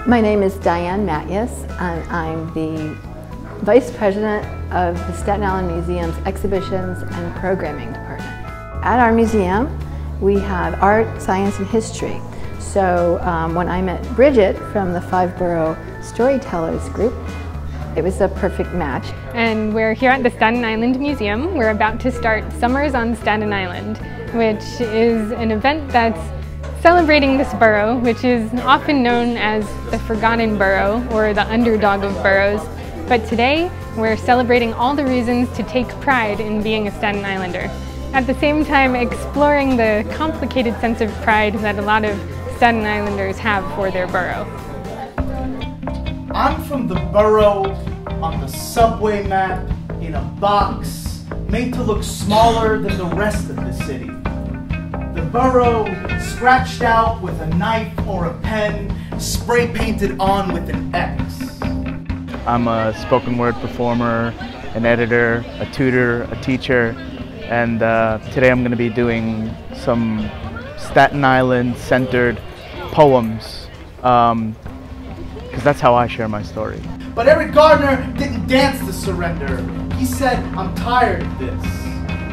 My name is Diane Matyas, and I'm the Vice President of the Staten Island Museum's Exhibitions and Programming Department. At our museum, we have art, science, and history. So when I met Bridget from the 5-Borough Storytellers group, it was a perfect match. And we're here at the Staten Island Museum. We're about to start Summers on Staten Island, which is an event that's celebrating this borough, which is often known as the forgotten borough or the underdog of boroughs. But today, we're celebrating all the reasons to take pride in being a Staten Islander. At the same time, exploring the complicated sense of pride that a lot of Staten Islanders have for their borough. I'm from the borough on the subway map in a box made to look smaller than the rest of the city. The borough scratched out with a knife or a pen, spray painted on with an X. I'm a spoken word performer, an editor, a tutor, a teacher, and today I'm going to be doing some Staten Island centered poems, because that's how I share my story. But Eric Gardner didn't dance to surrender. He said, "I'm tired of this."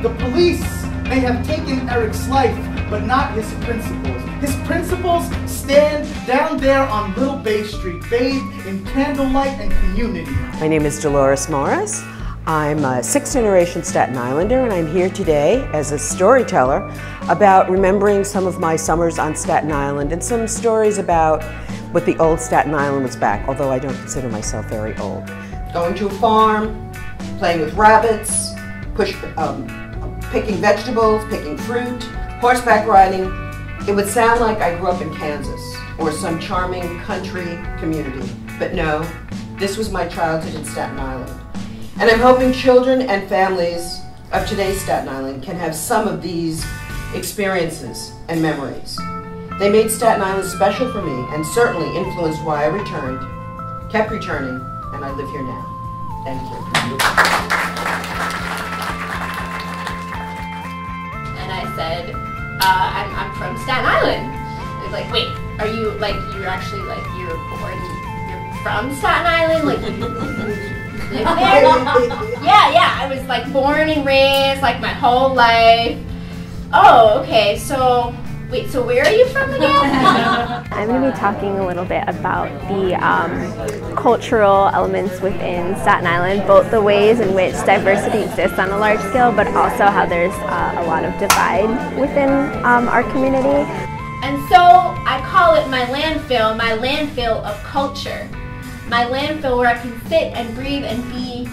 The police may have taken Eric's life, but not his principles. His principles stand down there on Little Bay Street, bathed in candlelight and community. My name is Dolores Morris. I'm a 6th-generation Staten Islander, and I'm here today as a storyteller about remembering some of my summers on Staten Island and some stories about what the old Staten Island was back, although I don't consider myself very old. Going to a farm, playing with rabbits, picking vegetables, picking fruit, horseback riding. It would sound like I grew up in Kansas or some charming country community, but no, this was my childhood in Staten Island. And I'm hoping children and families of today's Staten Island can have some of these experiences and memories. They made Staten Island special for me and certainly influenced why I returned, kept returning, and I live here now. Thank you. And I said, I'm from Staten Island. It was like, wait, are you like, you're actually like, you're from Staten Island? Like, you live there? Yeah, I was like born and raised like my whole life. Oh, okay, so, wait, so where are you from again? I'm going to be talking a little bit about the cultural elements within Staten Island, both the ways in which diversity exists on a large scale, but also how there's a lot of divide within our community. And so I call it my landfill of culture. My landfill where I can sit and breathe and be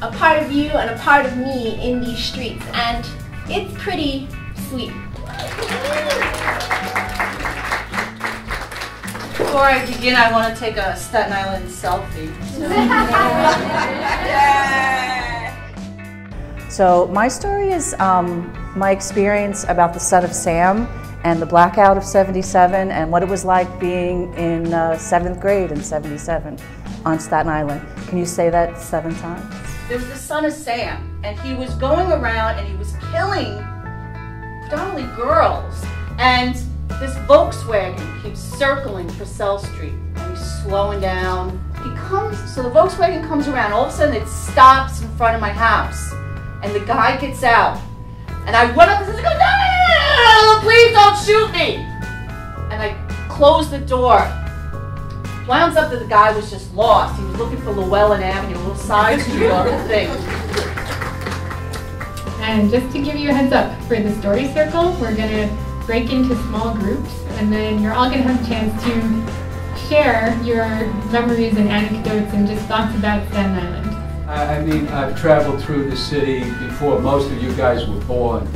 a part of you and a part of me in these streets. And it's pretty sweet. Before I begin, I want to take a Staten Island selfie. So my story is my experience about the son of Sam and the blackout of '77 and what it was like being in 7th grade in '77 on Staten Island. Can you say that 7 times? There was the son of Sam, and he was going around and he was killing predominantly girls. And this Volkswagen keeps circling Purcell Street, and he's slowing down. So the Volkswagen comes around, all of a sudden it stops in front of my house, and the guy gets out. And I run up and says, no, please don't shoot me! And I close the door. Wound up that the guy was just lost. He was looking for Llewellyn Avenue, a little side street on the thing. And just to give you a heads up, for the story circle, we're going to break into small groups, and then you're all going to have a chance to share your memories and anecdotes and just thoughts about Staten Island. I mean, I've traveled through the city before most of you guys were born,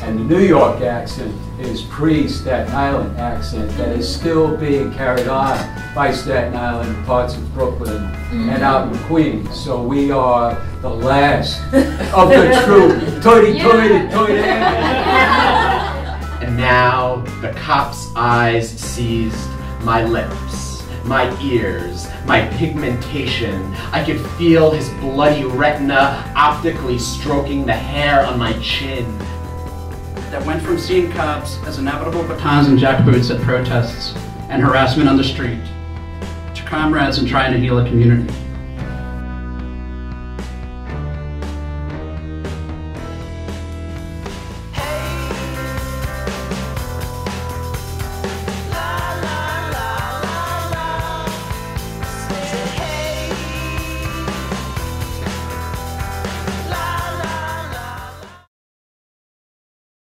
and the New York accent is pre-Staten Island accent that is still being carried on by Staten Island, parts of Brooklyn, and out in Queens. So we are the last of the true toity-toity. And now the cop's eyes seized my lips, my ears, my pigmentation. I could feel his bloody retina optically stroking the hair on my chin. That went from seeing cops as inevitable batons and jackboots at protests and harassment on the street, comrades in trying to heal a community.